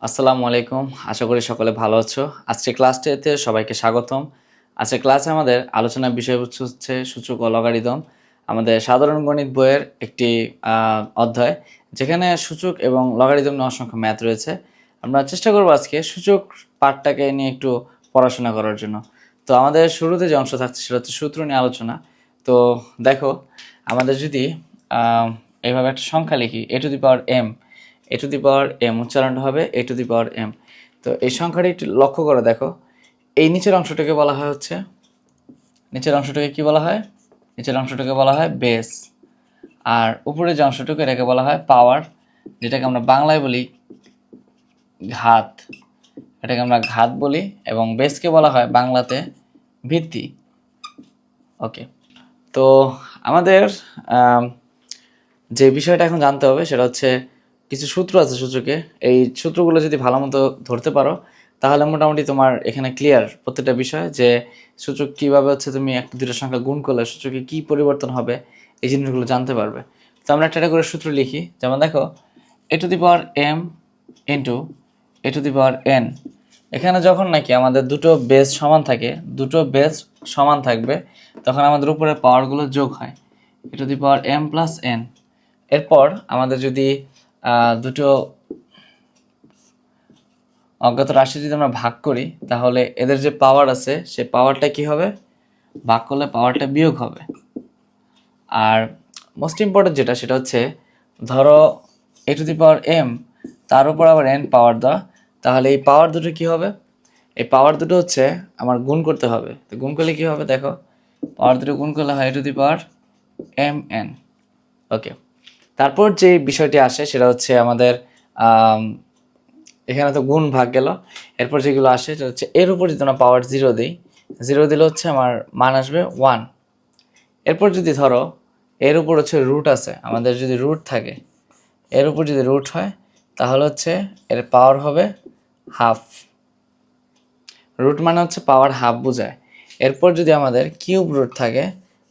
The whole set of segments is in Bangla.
আসসালামু আলাইকুম। আশা করি সকলে ভালো আছো। আজকে ক্লাসটিতে সবাইকে স্বাগতম। আজকে ক্লাসে আমাদের আলোচনার বিষয়বস্তু হচ্ছে সূচক ও লগারিদম। আমাদের সাধারণ গণিত বইয়ের একটি অধ্যায়, যেখানে সূচক এবং লগারিদম নিয়ে অসংখ্য ম্যাথ রয়েছে। আমরা চেষ্টা করব আজকে সূচক পার্টটাকে নিয়ে একটু পড়াশোনা করার জন্য। তো আমাদের শুরুতে যে অংশ থাকছে সেটা হচ্ছে সূত্র নিয়ে আলোচনা। তো দেখো, আমাদের যদি এইভাবে একটা সংখ্যা লিখি a two the power m উচ্চারণটা হবে a two the power m। তো এই সংখ্যাটি একটু লক্ষ্য করে দেখো, এই নিচের অংশটাকে বলা হয় হচ্ছে নিচের অংশটাকে বলা হয় বেস, আর উপরের যে অংশটুকু এটাকে বলা হয় পাওয়ার, যেটাকে আমরা বাংলায় বলি ঘাত। এটাকে আমরা ঘাত বলি, এবং বেসকে বলা হয় বাংলাতে ভিত্তি। ওকে, তো আমাদের যে বিষয়টা এখন জানতে হবে সেটা হচ্ছে কিছু সূত্র আছে সূচকে। এই সূত্রগুলো যদি ভালো মতো ধরতে পারো তাহলে মোটামুটি তোমার এখানে ক্লিয়ার প্রত্যেকটা বিষয়, যে সূচক কীভাবে হচ্ছে তুমি একটা দুটো সংখ্যা গুণ করলে সূচকে কী পরিবর্তন হবে, এই জিনিসগুলো জানতে পারবে। তো আমরা একটা করে সূত্র লিখি। যেমন দেখো, a two the power m into a two the power n। এখানে যখন নাকি আমাদের দুটো বেস সমান থাকবে তখন আমাদের উপরে পাওয়ারগুলো যোগ হয়, a two the power m plus n। এরপর আমাদের যদি দুটো অজ্ঞাত রাশি যদি আমরা ভাগ করি তাহলে এদের যে পাওয়ার আছে সেই পাওয়ারটা কি হবে, ভাগ করলে পাওয়ারটা বিয়োগ হবে। আর মোস্ট ইম্পর্টেন্ট যেটা সেটা হচ্ছে, ধরো a two the power m তার উপর আবার n পাওয়ার দেওয়া, তাহলে এই পাওয়ার দুটো কি হবে, এই পাওয়ার দুটো হচ্ছে আমার গুণ করতে হবে। তো গুণ করলে কি হবে দেখো, পাওয়ার দুটো গুণ করলে হয় a two the power mn। ওকে, তারপর যে বিষয়টি আসে সেটা হচ্ছে আমাদের এখানে তো গুণ ভাগ গেল। এরপর যেগুলো আসে সেটা হচ্ছে এর উপর যদি আমরা পাওয়ার জিরো দিই, জিরো দিলে হচ্ছে আমার মান আসবে 1। এরপর যদি ধরো এর উপর হচ্ছে রুট আছে, আমাদের যদি রুট থাকে, এর উপর যদি রুট হয় তাহলে হচ্ছে এর পাওয়ার হবে হাফ। রুট মানে হচ্ছে পাওয়ার হাফ বোঝায়। এরপর যদি আমাদের কিউব রুট থাকে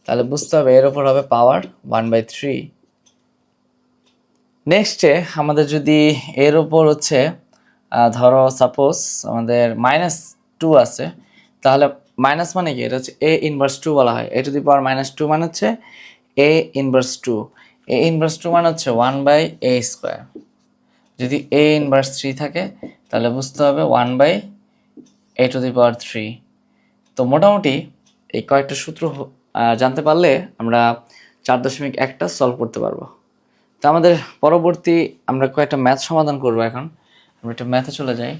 তাহলে বুঝতে হবে এর উপর হবে পাওয়ার 1/3। নেক্সটে আমাদের যদি এর উপর হচ্ছে ধরো সাপোজ আমাদের -2 আছে, তাহলে মাইনাস মানে কি, এটা হচ্ছে a ইনভার্স 2 বলা হয়। a টু দি পাওয়ার -2 মানে হচ্ছে a ইনভার্স 2। a ইনভার্স 2 মানে হচ্ছে 1/a²। যদি a ইনভার্স 3 থাকে তাহলে বুঝতে হবে 1/a টু দি পাওয়ার 3। তো মোটামুটি এই কয়েকটা সূত্র জানতে পারলে আমরা 4.1টা সলভ করতে পারবো। তো আমাদের পরবর্তী আমরা কয়েকটা ম্যাথ সমাধান করব। এখন আমরা একটা ম্যাথে চলে যাই।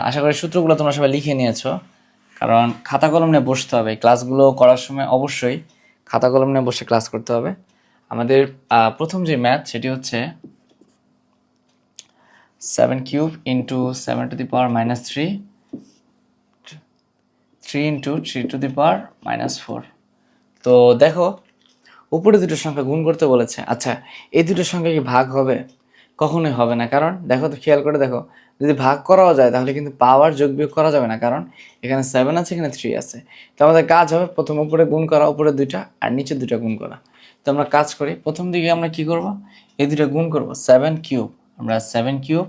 আশা করি সূত্রগুলো তোমরা সবাই লিখে নিয়েছো, কারণ খাতা কলম নিয়ে বসতে হবে। ক্লাসগুলো করার সময় অবশ্যই খাতা কলম নিয়ে বসে ক্লাস করতে হবে। আমাদের প্রথম যে ম্যাথ সেটি হচ্ছে 7³ ইন্টু 7⁻³ 3 ইন্টু 3⁻⁻4। তো দেখো, উপরে দুটো সংখ্যা গুণ করতে বলেছে। আচ্ছা, এই দুটো সংখ্যা কি ভাগ হবে? কখনোই হবে না। কারণ দেখো তো, খেয়াল করে দেখো, যদি ভাগ করাও যায় তাহলে কিন্তু পাওয়ার যোগ বিয়োগ করা যাবে না, কারণ এখানে 7 আছে, এখানে 3 আছে। তো আমাদের কাজ হবে প্রথম উপরে গুণ করা, উপরে দুইটা আর নিচে দুইটা গুণ করা। তো আমরা কাজ করি, প্রথম দিকে আমরা কি করব, এই দুটো গুণ করব। 7³ আমরা 7³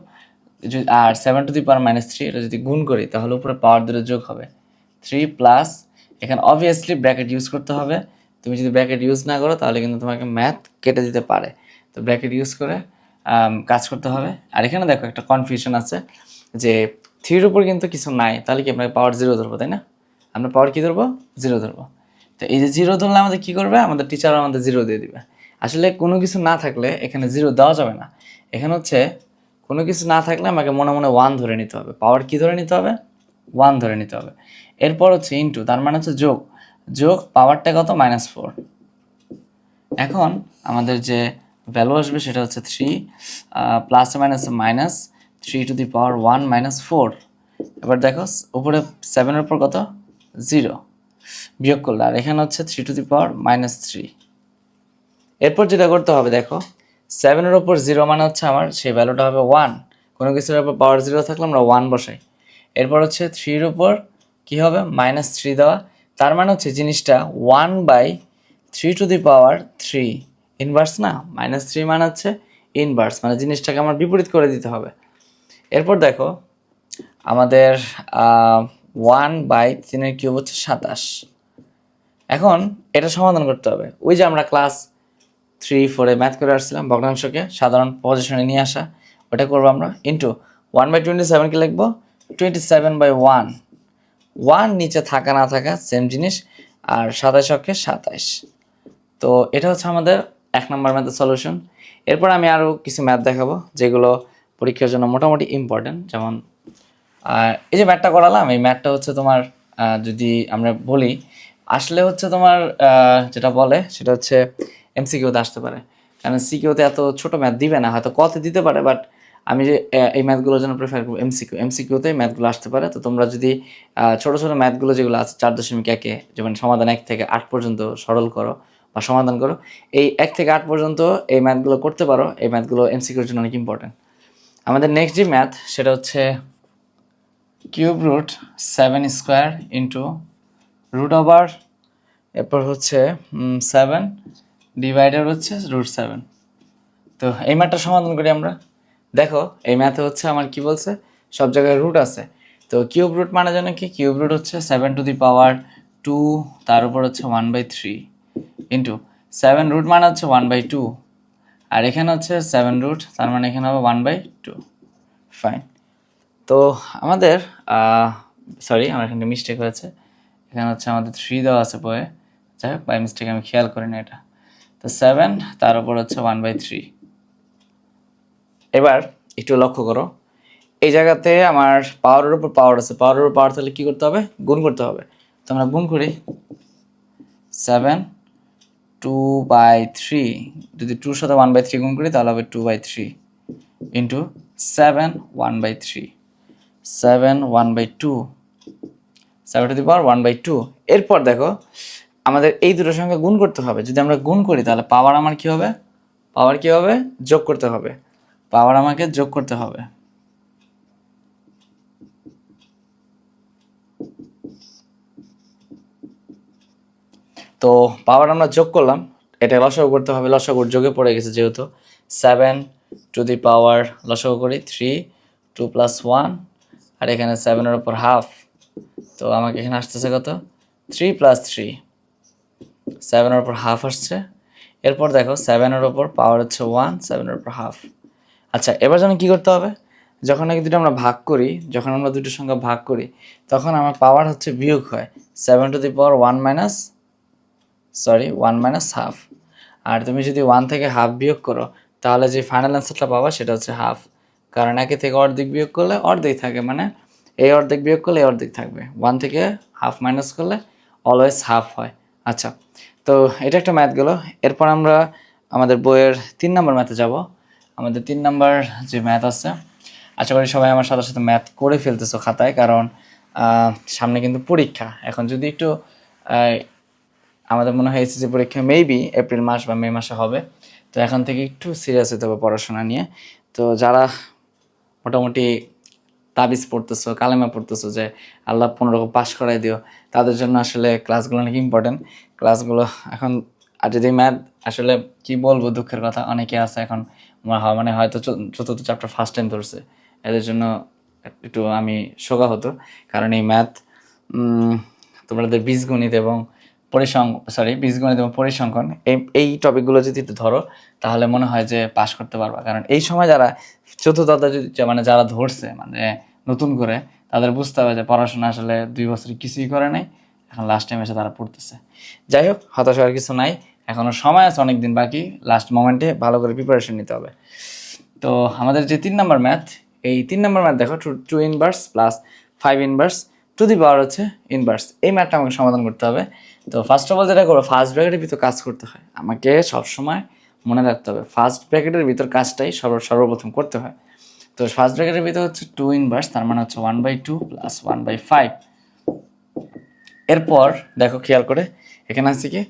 আর 7⁻³ এটা যদি গুণ করি তাহলে উপরে পাওয়ার দুটো যোগ হবে 3 প্লাস, এখানে অবভিয়াসলি ব্র্যাকেট ইউজ করতে হবে। তুমি যদি ব্র্যাকেট ইউজ না করো তাহলে কিন্তু তোমাকে ম্যাথ কেটে দিতে পারে। তো ব্র্যাকেট ইউজ করে কাজ করতে হবে। আর এখানে দেখো একটা কনফিউশন আছে যে 3-র উপর কিন্তু কিছু নাই, তাহলে কি আমরা পাওয়ার 0 ধরবো, তাই না? আমরা পাওয়ার কি ধরবো, 0 ধরবো। তো এই যে 0 ধরলে আমাদের কি করবে, আমাদের টিচার আমাদের 0 দিয়ে দিবে। আসলে কোনো কিছু না থাকলে এখানে 0 দেওয়া যাবে না। এখানে হচ্ছে কোনো কিছু না থাকলে আমাকে মনে মনে 1 ধরে নিতে হবে। পাওয়ার কি ধরে নিতে হবে, 1 ধরে নিতে হবে। এরপর হচ্ছে ইন্টু, তার মানে হচ্ছে যোগ পাওয়ারটা কত, -4। এখন আমাদের যে ভ্যালু আসবে সেটা হচ্ছে 3 প্লাস মাইনাসে মাইনাস 3⁻1 - 4। এবার দেখো উপরে 7-এর উপর কত, 0 বিয়োগ করলে, আর এখানে হচ্ছে 3⁻³ এরপর যেটা করতে হবে দেখো, 7-এর উপর 0 মানে হচ্ছে আমার সেই ভ্যালুটা হবে 1। কোনো কিছুর উপর পাওয়ার 0 থাকলে আমরা 1 বসাই। এরপর হচ্ছে 3-র উপর কী হবে, -3 দেওয়া, তার মানে হচ্ছে জিনিসটা 1/3⁻³ ইনভার্স না, -3 মানে হচ্ছে ইনভার্স, মানে জিনিসটাকে আমার বিপরীত করে দিতে হবে। এরপর দেখো আমাদের 1/3 হচ্ছে 27। এখন এটা সমাধান করতে হবে। ওই যে আমরা ক্লাস 3-4 ম্যাথ করে আসছিলাম ভগ্নাংশকে সাধারণ পজিশনে নিয়ে আসা, ওটা করবো আমরা। ইন্টু 1/27 কি লিখবো? 27/1। 1 নিচে থাকা না থাকা সেম জিনিস, আর 27 তো এটা হচ্ছে আমাদের 1 নম্বর ম্যাথের সলিউশন। এরপর আমি আরও কিছু ম্যাথ দেখাবো যেগুলো পরীক্ষার জন্য মোটামুটি ইম্পর্টেন্ট। যেমন এই যে ম্যাথটা করালাম, এই ম্যাথটা হচ্ছে তোমার যদি আমরা বলি আসলে হচ্ছে তোমার যেটা বলে সেটা হচ্ছে এমসিকিউতে আসতে পারে, কারণ সিকিউতে এত ছোট ম্যাথ দিবে না, হয়তো কতে দিতে পারে, বাট আমি যে এই ম্যাথগুলোর জন্য প্রেফার করবো এমসিকিউতে ম্যাথগুলো আসতে পারে। তো তোমরা যদি ছোট ছোট ম্যাথগুলো যেগুলো আছে 4.1-এ, যেমন সমাধান 1 থেকে 8 পর্যন্ত সরল করো বা সমাধান করো, এই 1 থেকে 8 পর্যন্ত এই ম্যাথগুলো করতে পারো। এই ম্যাথগুলো এমসিকিউর জন্য অনেক ইম্পর্টেন্ট। আমাদের নেক্সট যে ম্যাথ সেটা হচ্ছে cube root 7² into root over, এরপর হচ্ছে 7 ডিভাইডার হচ্ছে √7। তো এই ম্যাথটা সমাধান করি আমরা। দেখো এই ম্যাথে হচ্ছে আমার কি বলছে, সব জায়গায় রুট আছে। তো কিউব রুট মানে জানো কি? কিউব রুট হচ্ছে 7⁻², তার উপর হচ্ছে 1/3 ইন্টু 7 রুট মানে হচ্ছে 1/2, আর এখানে হচ্ছে 7 রুট, তার মানে এখানে হবে 1/2। ফাইন। তো আমাদের সরি, আমার এখানে মিস্টেক হয়েছে। এখানে হচ্ছে আমাদের 3 দেওয়া আছে বইয়ে, যাই হোক বাই মিস্টেক আমি খেয়াল করি না এটা। তো 7 তার উপর হচ্ছে 1/3। এবার একটু লক্ষ্য করো, এই জায়গাতে আমার পাওয়ারের উপর পাওয়ার আছে, পাওয়ারের উপর পাওয়ার তাহলে কী করতে হবে? গুণ করতে হবে। তো আমরা গুণ করি। 7 2/3, যদি 2 সাথে 1/3 গুণ করি তাহলে হবে 2/3 ইন্টু 7 1/3, 7 1/2, 7⁻1/2। এরপর দেখো আমাদের এই দুটোর সঙ্গে গুণ করতে হবে। যদি আমরা গুণ করি তাহলে পাওয়ার আমার কি হবে? পাওয়ার কি হবে? যোগ করতে হবে। পাওয়ার আমাকে যোগ করতে হবে। তো পাওয়ার আমরা যোগ করলাম, এটা লসাগু করতে হবে, লসাগুর যোগে পড়ে গেছে যেহেতু। 7 টু দি পাওয়ার লসাগু করি 3, 2 + 1, আর এখানে 7-এর উপর হাফ, তো আমাকে এখানে আসতেছে কত? 3 + 3, 7-এর উপর হাফ আসছে। এরপর দেখো 7-এর উপর পাওয়ার হচ্ছে 1, 7-এর উপর হাফ। আচ্ছা, এবার যেন কি করতে হবে? যখন নাকি দুটো আমরা ভাগ করি, যখন আমরা দুটো সংখ্যা ভাগ করি, তখন আমার পাওয়ার হচ্ছে বিয়োগ হয়। 1 - হাফ। আর তুমি যদি 1 থেকে হাফ বিয়োগ করো তাহলে যে ফাইনাল অ্যান্সারটা পাবা সেটা হচ্ছে হাফ, কারণ একে থেকে অর্ধেক বিয়োগ করলে অর্ধেক থাকে, মানে এই অর্ধেক বিয়োগ করলে এই অর্ধেক থাকবে। 1 থেকে হাফ মাইনাস করলে অলওয়েজ হাফ হয়। আচ্ছা, তো এটা একটা ম্যাথ গেলো। এরপর আমরা আমাদের বইয়ের 3 নম্বর ম্যাথে যাব। আমাদের 3 নম্বর যে ম্যাথ আছে, আশা করি সবাই আমার সাথে সাথে ম্যাথ করে ফেলতেছো খাতায়, কারণ সামনে কিন্তু পরীক্ষা। এখন যদি একটু আমাদের মনে হয় এসএসসি পরীক্ষা মেবি এপ্রিল মাস বা মে মাসে হবে, তো এখন থেকে একটু সিরিয়াস হতে হবে পড়াশোনা নিয়ে। তো যারা মোটামুটি তাবিজ পড়তেছো, কালেমা পড়তেছো যে আল্লাহ 15 পাস করাই দিও, তাদের জন্য আসলে ক্লাসগুলো অনেক ইম্পর্টেন্ট। ক্লাসগুলো এখন, আর যদি ম্যাথ আসলে কি বলবো, দুঃখের কথা, অনেকে আছে এখন মানে হয়তো 4th চ্যাপ্টার ফার্স্ট টাইম ধরছে, এদের জন্য একটু আমি শোকা হতো, কারণ এই ম্যাথ তোমাদের বীজগণিত এবং বীজগণিত এবং পরিসংখ্যান এই টপিকগুলো যদি ধরো তাহলে মনে হয় যে পাশ করতে পারবা। কারণ এই সময় যারা 4th মানে যারা ধরছে, মানে নতুন করে, তাদের বুঝতে হবে যে পড়াশোনা আসলে 2 বছর কিছুই করে নাই, এখন লাস্ট টাইম এসে তারা পড়তেছে। যাই হোক, হতাশ হওয়ার কিছু নাই, এখনো সময় আছে, অনেক দিন বাকি। লাস্ট মোমেন্টে ভালো করে প্রিপারেশন নিতে হবে। তো আমাদের যে 3 নম্বর ম্যাথ, এই 3 নম্বর ম্যাথ দেখো 2 inverse plus 5 inverse to the power হচ্ছে ইনভার্স। এই ম্যাথটা আমাকে সমাধান করতে হবে। তো ফার্স্ট অফ অল যেটা করবো, ফার্স্ট ব্র্যাকেটের ভিতর কাজ করতে হয়। আমাকে সবসময় মনে রাখতে হবে ফার্স্ট ব্র্যাকেটের ভিতর কাজটাই সর্বপ্রথম করতে হয়। তো ফার্স্ট ব্র্যাকেটের ভিতর হচ্ছে 2 ইনভার্স, তার মানে হচ্ছে 1/2 প্লাস 1/5। এরপর দেখো খেয়াল করে, এখানে আছে কি,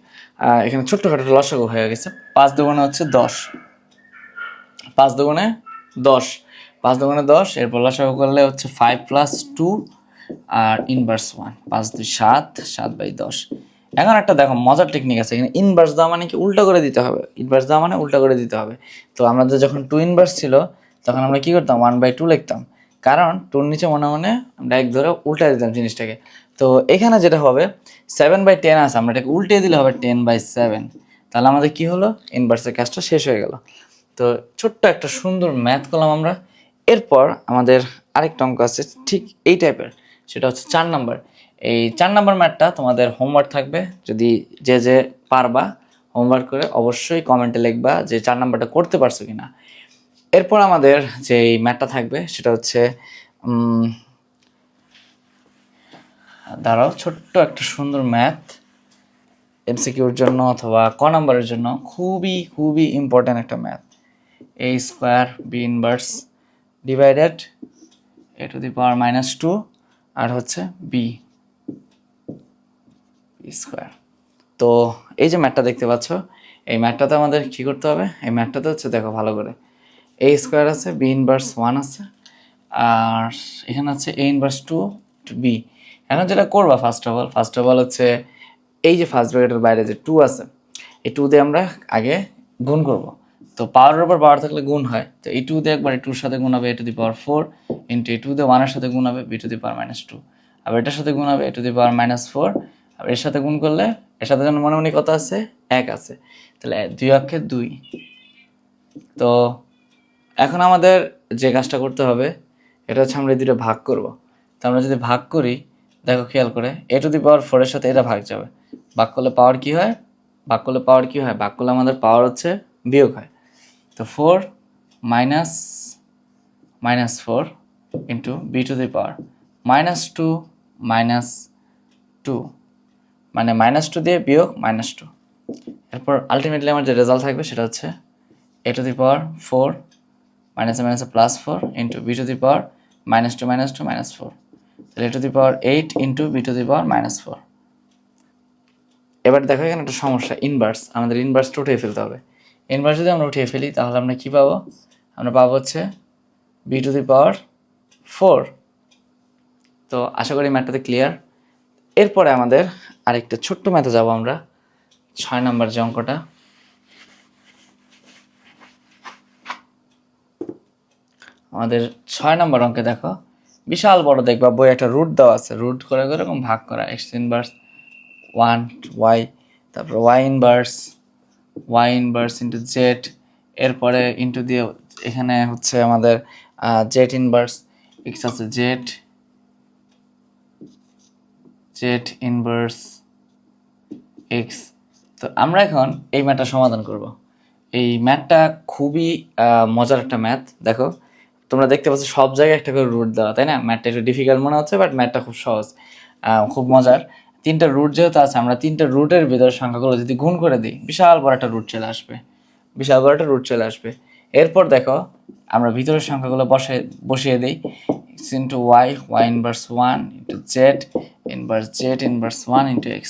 এখানে ছোট্টখাটো লসাগু হয়ে গেছে। 5 দুগুণে হচ্ছে 10, 5 দুগুণে 10, 5 দুগুণে 10। এরপর লসাগু করলে হচ্ছে 5 + 2 আর ইনভার্স 1, 5 2 7, 7/10। এখন একটা দেখো মজার টেকনিক আছে এখানে, ইনভার্স দেওয়া মানে কি উল্টা করে দিতে হবে। ইনভার্স দেওয়া মানে উল্টা করে দিতে হবে। তো আমাদের যখন 2 ইনভার্স ছিল তখন আমরা কি করতাম? 1/2 লিখতাম, কারণ টুর নিচে মনে মনে আমরা এক ধরে উল্টে দিতাম জিনিসটাকে। তো এখানে যেটা হবে 7/10 আছে, আমরা এটাকে উল্টে দিলে হবে 10/7। তাহলে আমাদের কি হলো, ইনভার্সের কাজটা শেষ হয়ে গেল। তো ছোট্ট একটা সুন্দর ম্যাথ করলাম আমরা। এরপর আমাদের আরেকটা অঙ্ক আছে ঠিক এই টাইপের, সেটা হচ্ছে 4 নাম্বার। এই 4 নাম্বার ম্যাথটা তোমাদের হোমওয়ার্ক থাকবে, যদি যে যে পারবা হোমওয়ার্ক করে অবশ্যই কমেন্টে লিখবা যে 4 নাম্বারটা করতে পারছো কিনা। এরপর আমাদের যে ম্যাথটা থাকবে সেটা হচ্ছে দাঁড়াও, ছোট্ট একটা সুন্দর ম্যাথ এমসিকিউর জন্য অথবা ক নাম্বারের জন্য খুবই খুবই ইম্পর্ট্যান্ট একটা math. a square B inverse divided a⁻², আর হচ্ছে বি স্কোয়ার। তো এই যে ম্যাথটা দেখতে পাচ্ছ, এই ম্যাথটাতে আমাদের কি করতে হবে, এই ম্যাথটাতে হচ্ছে দেখো ভালো করে, a স্কোয়ার আছে, বি ইনভার্স 1 আছে, আর এখানে আছে a⁻² বি। এখন যেটা করবা ফার্স্ট অফ অল হচ্ছে এই যে ফার্স্ট ব্র্যাকেটের বাইরে যে 2 আছে, এই 2 দিয়ে আমরা আগে গুণ করব। তো পাওয়ারের উপর পাওয়ার থাকলে গুণ হয়, তো এই 2 দিয়ে একবার 2 এর সাথে গুণ হবে a⁴ ইন্টু এই 2 দিয়ে 1 এর সাথে গুণ হবে b⁻², আবার এটার সাথে গুণ হবে a⁻⁴, আর এর সাথে গুণ করলে এর সাথে যেন মনে মনে কত আছে, 1 আছে, তাহলে 2 অক্ষে 2। তো এখন আমাদের যে কাজটা করতে হবে এটা হচ্ছে আমরা এই দুটো ভাগ করব। তো আমরা যদি ভাগ করি, দেখো খেয়াল করে a⁴ এর সাথে এটা ভাগ যাবে, ভাগ করলে পাওয়ার কি হয়, ভাগ করলে আমাদের পাওয়ার হচ্ছে বিয়োগ হয়। তো 4 -4 ইন্টু b⁻², -2 মানে -2 দিয়ে বিয়োগ -2। এরপর আলটিমেটলি আমার যে রেজাল্ট থাকবে সেটা হচ্ছে a⁴ মাইনাসে মাইনাসে +4 ইন্টু b⁻², -2 -2 -4, তাহলে a⁸ ইন্টু b⁻²। এবার দেখো এখানে একটা সমস্যা, ইনভার্স, আমাদের ইনভার্সটা উঠিয়ে ফেলতে হবে। ইনভার্স যদি আমরা উঠিয়ে ফেলি তাহলে আমরা কি পাবো, আমরা পাবো হচ্ছে b⁻4। তো আশা করি ম্যাথটাতে ক্লিয়ার। এরপরে আমাদের আরেকটা ছোট্ট ম্যাথে যাব আমরা, 6 নাম্বার যে অঙ্কটা। আমাদের 6 নাম্বার অঙ্কে দেখো বিশাল বড় দেখবা বই একটা রুট দেওয়া আছে, রুট করে করে এরকম ভাগ করা, x ইনভার্স 1 y, তারপর y ইনভার্স ইন্টু জেড, এরপরে ইন্টু দিয়ে এখানে হচ্ছে আমাদের জেড ইনভার্স x আছে, জেড ইনভার্স x। তো আমরা এখন এই ম্যাথটা সমাধান করব। এই ম্যাথটা খুবই মজার একটা ম্যাথ। দেখো তোমরা দেখতে পাচ্ছ সব জায়গায় একটা করে রুট দেওয়া, তাই না? ম্যাথটা একটু ডিফিকাল্ট মনে হচ্ছে, বাট ম্যাথটা খুব সহজ, খুব মজার। 3টা রুট যেহেতু আছে, আমরা 3টা রুটের ভিতরে সংখ্যাগুলো যদি গুণ করে দিই বিশাল বড় একটা রুট চলে আসবে। এরপর দেখো আমরা ভিতরের সংখ্যাগুলো বসিয়ে দিই, x into y inverse 1 into Z inverse 1 into x।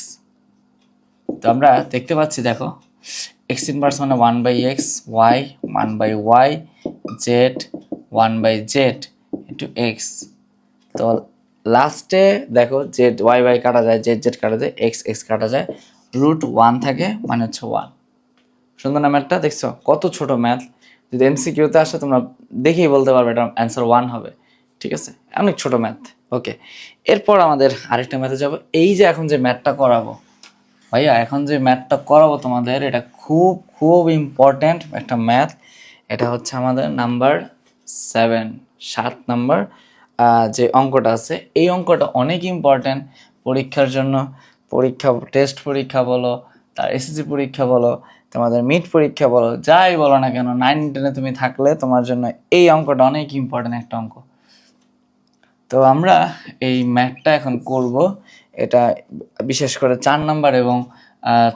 তো আমরা দেখতে পাচ্ছি দেখো x ইনভার্স মানে 1/x, y 1/y, z 1/z into x। তো লাস্টে দেখো জেড y কাটা যায়, z কাটা যায়, x কাটা যায়, √1 থাকে, মানে হচ্ছে 1। সুন্দর না ম্যাথটা? দেখছো কত ছোট ম্যাথ, যদি এমসিকিউতে আসে তোমরা দেখেই বলতে পারবে এটা অ্যান্সার 1 হবে। ঠিক আছে, অনেক ছোট ম্যাথ। ওকে, এরপর আমাদের আরেকটা ম্যাথে যাব। এই যে এখন যে ম্যাথটা করাবো ভাইয়া, এখন যে ম্যাথটা করাবো তোমাদের, এটা খুব খুব ইম্পর্ট্যান্ট একটা ম্যাথ। এটা হচ্ছে আমাদের নাম্বার 7 নাম্বার যে অঙ্কটা আছে, এই অঙ্কটা অনেক ইম্পর্ট্যান্ট পরীক্ষার জন্য। টেস্ট পরীক্ষা বলো, তার এসএসসি পরীক্ষা বলো, তোমাদের মিড পরীক্ষা বলো, যাই বলো না কেন, 9-10 তুমি থাকলে তোমার জন্য এই অঙ্কটা অনেক ইম্পর্ট্যান্ট একটা অঙ্ক। তো আমরা এই ম্যাথটা এখন করব। এটা বিশেষ করে 4 নাম্বার এবং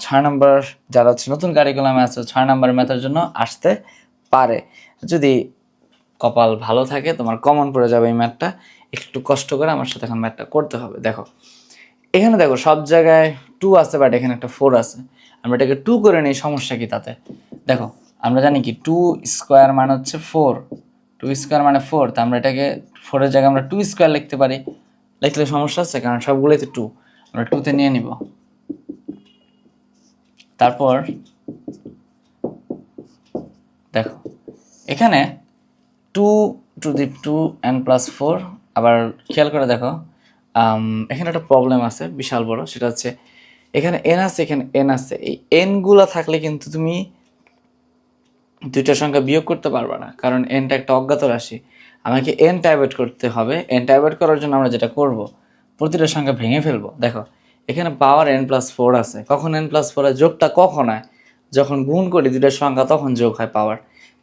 6 নাম্বার যারা হচ্ছে নতুন কারিকুলামে আছে 6 নাম্বার ম্যাথের জন্য আসতে পারে। যদি কপাল ভালো থাকে তোমার কমন পড়ে যাবে এই ম্যাথটা। একটু কষ্ট করে আমার সাথে এখন ম্যাথটা করতে হবে। দেখো এখানে দেখো সব জায়গায় 2 আছে, বাট এখানে একটা 4 আছে। আমরা এটাকে 2 করে নিই, সমস্যা কি তাতে? দেখো আমরা জানি কি 2 স্কোয়ার মানে হচ্ছে 4, 2 স্কোয়ার মানে 4। তো আমরা এটাকে 4 এর জায়গায় আমরা 2 স্কোয়ার লিখতে পারি। লিখলে সমস্যা আছে? কারণ সবগুলোই তো 2, আমরা 2 তে নিয়ে নিব। তারপর দেখো এখানে 2 টু দি 2n+4। আবার খেয়াল করে দেখো এখানে একটা প্রবলেম আছে বিশাল বড়, সেটা হচ্ছে এখানে n আছে, এখানে n আছে। এই n গুলা থাকলে কিন্তু তুমি দুইটা সংখ্যা বিয়োগ করতে পারবা না, কারণ nটা একটা অজ্ঞাত রাশি। আমাকে nটা অ্যাভয়েড করতে হবে। nটা অ্যাভয়েড করার জন্য আমরা যেটা করব, প্রতিটা সংখ্যা ভেঙে ফেলবো। দেখো এখানে পাওয়ার n+4 আছে। কখন n+4 এর যোগটা কখন হয়? যখন গুণ করি দুইটা সংখ্যা তখন যোগ হয় পাওয়ার।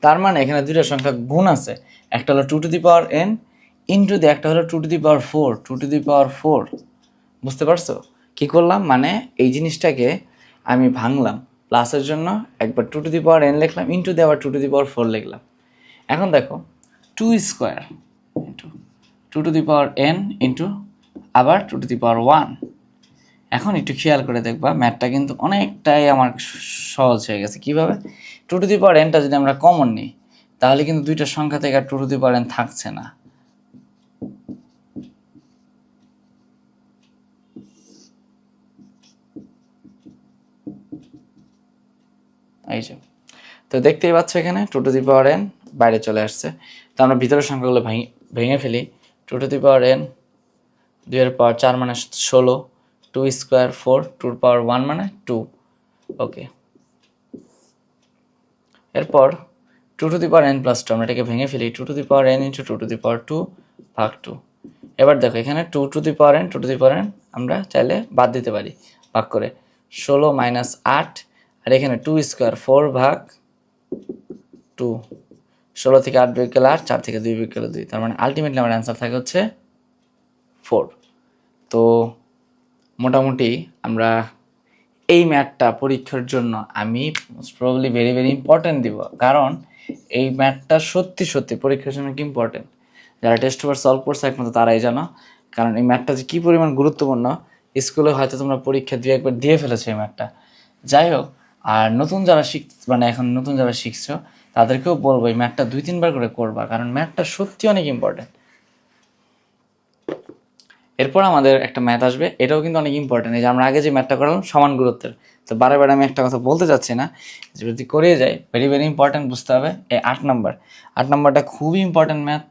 তার মানে এখানে দুইটা সংখ্যা গুণ আছে, একটা হলো 2n ইন্টু দিয়ে একটা হলো 2^4, 2^4। বুঝতে পারছো কি করলাম? মানে এই জিনিসটাকে আমি ভাঙলাম, প্লাসের জন্য একবার 2n লিখলাম, ইন্টু দিয়ে আবার 2^4 লিখলাম। এখন দেখো 2² ইন্টু 2n ইন্টু আবার 2^1। এখন একটু খেয়াল করে দেখবা ম্যাথটা কিন্তু অনেকটাই আমার সহজ হয়ে গেছে। কিভাবে? 2n যদি আমরা কমন নিই তাহলে কিন্তু দুইটা সংখ্যা থেকে আর 2n থাকছে না। এই যে, তো দেখতেই পাচ্ছ এখানে 2n বাইরে চলে আসছে। তো আমরা ভিতরের সংখ্যাগুলো ভেঙে ফেলি। 2n 2 এর পাওয়ার 4 মানে 16, 2² 4, 2 এর পাওয়ার 1 মানে 2। ওকে, এরপর 2n+2 আমরা এটাকে ভেঙে ফেলি। 2n ইন্টু 2 ভাগ 2। এবার দেখো এখানে 2n 2n আমরা চাইলে বাদ দিতে পারি ভাগ করে। 16 - 8, আর এখানে 2² 4 ভাগ 2। 16 থেকে 8 বিয়োগ গেলে 8, 4 থেকে 2 বিয়োগ গেলে 2। তার মানে আলটিমেটলি আমার অ্যান্সার থাকে হচ্ছে 4। তো মোটামুটি আমরা এই ম্যাথটা পরীক্ষার জন্য আমি most probably very very important দিব, কারণ এই ম্যাথটা সত্যি সত্যি পরীক্ষার জন্য কি ইম্পর্টেন্ট। যারা টেস্ট পেপার সলভ করছে একমাত্র তারাই জানো, কারণ এই ম্যাথটা যে কী পরিমাণ গুরুত্বপূর্ণ। স্কুলে হয়তো তোমরা পরীক্ষা দিয়ে একবার দিয়ে ফেলেছো এই ম্যাথটা। যাই হোক, আর নতুন যারা এখন নতুন যারা শিখছো তাদেরকেও বলবো এই ম্যাথটা 2-3 বার করে করবা, কারণ ম্যাথটা সত্যি অনেক ইম্পর্টেন্ট। এরপর আমাদের একটা ম্যাথ আসবে, এটাও কিন্তু অনেক ইম্পর্টেন্ট। এই যে আমরা আগে যে ম্যাথটা করলাম সমান গুরুত্বের, তো বারে বারে আমি একটা কথা বলতে চাচ্ছি না, যদি করিয়ে যাই ভেরি ভেরি ইম্পর্টেন্ট বুঝতে হবে। এই 8 নাম্বারটা খুবই ইম্পর্টেন্ট ম্যাথ।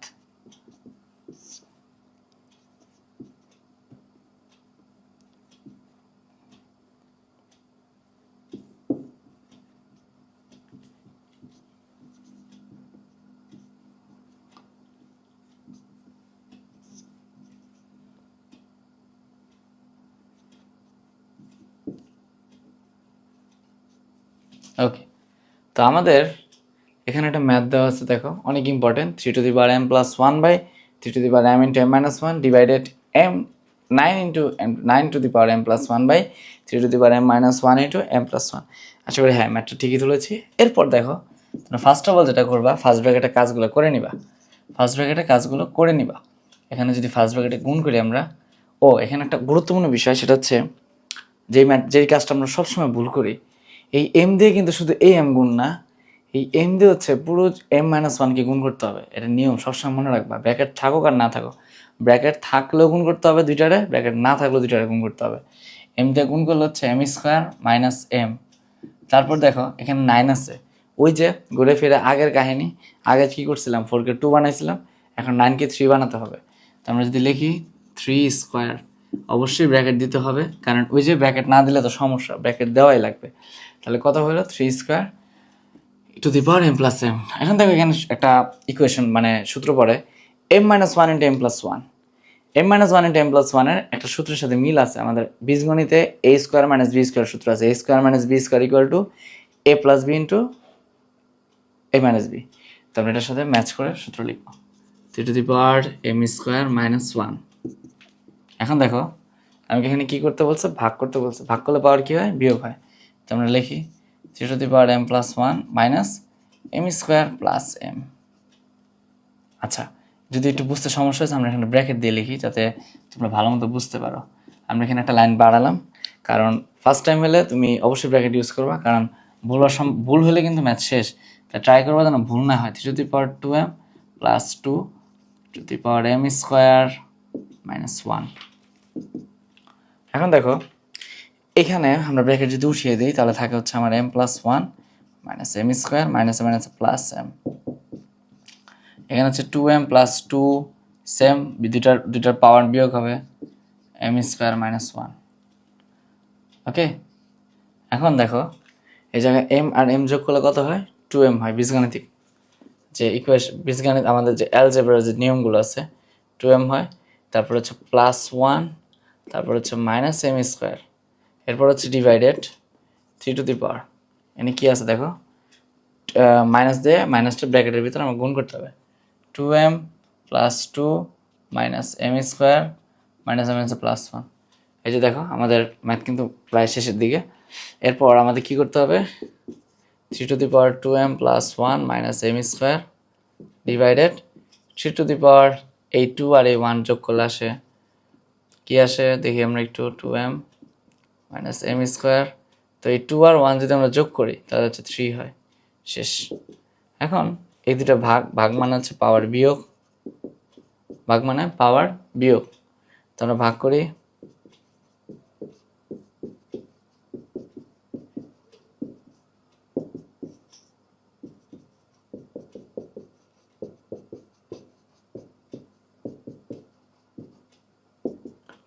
ওকে, তো আমাদের এখানে একটা ম্যাথ দেওয়া আছে, দেখো অনেক important. 3m+1/3m into m-1 divided m9 into m+1/3m-1 আশা করি হ্যাঁ ম্যাথটা ঠিকই তুলেছি। এরপর দেখো তোমরা ফার্স্ট অফ অল যেটা করবা, ফার্স্ট ব্র্যাকেটে কাজগুলো করে নিবা। এখানে যদি ফার্স্ট ব্র্যাকেটে গুণ করি আমরা, এখানে একটা গুরুত্বপূর্ণ বিষয়, সেটা হচ্ছে যেই কাজটা আমরা সবসময় ভুল করি, এই এম দিয়ে কিন্তু শুধু এই এম গুণ না, এই এম দিয়ে হচ্ছে পুরো m-1কে গুণ করতে হবে। এটা নিয়ম সবসময় মনে রাখবা, ব্র্যাকেট থাকুক আর না থাকুক। ব্র্যাকেট থাকলেও গুণ করতে হবে দুইটারে, ব্র্যাকেট না থাকলেও দুইটারে গুণ করতে হবে। এম দিয়ে গুণ করলে হচ্ছে m² - m। তারপর দেখো এখানে 9 আছে, ওই যে ঘুরে ফিরে আগের কাহিনী। আগে কি করছিলাম, 4কে 2 বানাইছিলাম, এখন 9কে 3 বানাতে হবে। তো আমরা যদি লিখি 3², অবশ্যই ব্র্যাকেট দিতে হবে, কারণ ওই যে ব্র্যাকেট না দিলে তো সমস্যা, ব্র্যাকেট দেওয়াই লাগবে। তাহলে কত হলো 3² m+m। এখন দেখো এখানে একটা ইকুয়েশন মানে সূত্র পড়ে m-1 into m+1। m-1 into m+1 এর একটা সূত্রের সাথে মিল আছে আমাদের বীজগণিতে। a² - b² সূত্র আছে, a² - b² = a + b into a - b। তো আমরা এটার সাথে ম্যাচ করে সূত্র লিখবো 3m² - 1। এখন দেখো আমাকে এখানে কি করতে বলছে, ভাগ করতে বলছে। ভাগ করলে পাওয়ার কি হয়, বিয়োগ হয়। তো আমরা লিখি 3m+1 - m² + m। আচ্ছা, যদি একটু বুঝতে সমস্যা হয়েছে আমরা এখানে ব্র্যাকেট দিয়ে লিখি, যাতে তোমরা ভালো মতো বুঝতে পারো। আমরা এখানে একটা লাইন বাড়ালাম, কারণ ফার্স্ট টাইম হলে তুমি অবশ্যই ব্র্যাকেট ইউজ করবা, কারণ ভুল হলে কিন্তু ম্যাথ শেষ। তাই ট্রাই করবা যেন ভুল না হয়। 3m + 2 m² - 1। এখন দেখো এখানে আমরা ব্র্যাকেট যদি উঠিয়ে দিই তাহলে থাকে হচ্ছে আমার m+1 - m² - m + m। এখানে হচ্ছে 2m প্লাস 2 সেম, দুইটার পাওয়ার বিয়োগ হবে m স্কোয়ার মাইনাস 1। ওকে, এখন দেখো এই জায়গায় m আর m যোগ করলে কত হয়? 2m হয়। বীজগাণিতিক যে বীজগণিত আমাদের যে অ্যালজেব্রার যে নিয়মগুলো আছে, 2m হয়। তারপর হচ্ছে প্লাস 1, তারপর হচ্ছে মাইনাস m স্কোয়ার, এরপর হচ্ছে ডিভাইডেড 3 টু দি পাওয়ার, এনে কি আছে দেখো, মাইনাস দিয়ে মাইনাসটা ব্র্যাকেটের ভিতরে আমার গুণ করতে হবে। 2m plus 2 minus m square minus m হচ্ছে প্লাস 1। এই যে দেখো আমাদের ম্যাথ কিন্তু প্রায় শেষের দিকে। এরপর আমাদের কি করতে হবে, 3 to the power 2m plus 1 minus m square divided 3 to the power এই 2 আর এই 1 যোগ করলে আসে, কি আসে দেখি আমরা একটু, 2m মাইনাস m স্কোয়ার। তো এই 2 আর 1 যদি আমরা যোগ করি তাহলে হচ্ছে 3 হয়। শেষ। এখন এই দুটো ভাগ মানে হচ্ছে পাওয়ার বিয়োগ, ভাগ মানে পাওয়ার বিয়োগ, তো আমরা ভাগ করি।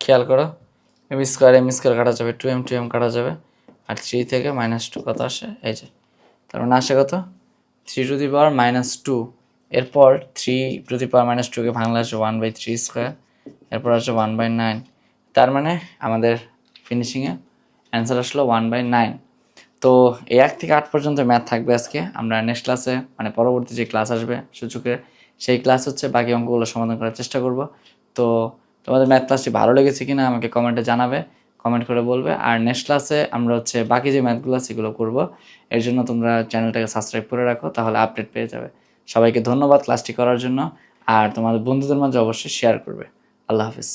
খেয়াল করো, m স্কোয়ার কাটা যাবে, 2m কাটা যাবে, আর 3 থেকে -2 কত আসে, এই যে তার মানে আসে কত, 3 টু দি পাওয়ার -2। এরপর 3 টু দি পাওয়ার -2কে ভাঙলে আসে 1/3 স্কোয়ার, এরপর আসে 1/9। তার মানে আমাদের ফিনিশিংয়ে অ্যান্সার আসলো 1/9। তো এই 1 থেকে 8 পর্যন্ত ম্যাথ থাকবে আজকে। আমরা নেক্সট ক্লাসে মানে পরবর্তী যে ক্লাস আসবে সূচকের, সেই ক্লাস হচ্ছে বাকি অঙ্কগুলো সমাধান করার চেষ্টা করব। তো তোমাদের ম্যাথ ক্লাসটি ভালো লেগেছে কিনা আমাকে কমেন্টে জানাবে, কমেন্ট করে বলবে। আর নেক্সট ক্লাসে আমরা হচ্ছে বাকি যে ম্যাথগুলো আছে সেগুলো করব। এর জন্য তোমরা চ্যানেলটাকে সাবস্ক্রাইব করে রাখো, তাহলে আপডেট পেয়ে যাবে। সবাইকে ধন্যবাদ ক্লাসটি করার জন্য, আর তোমাদের বন্ধুদের মাঝে অবশ্যই শেয়ার করবে। আল্লাহ হাফিজ।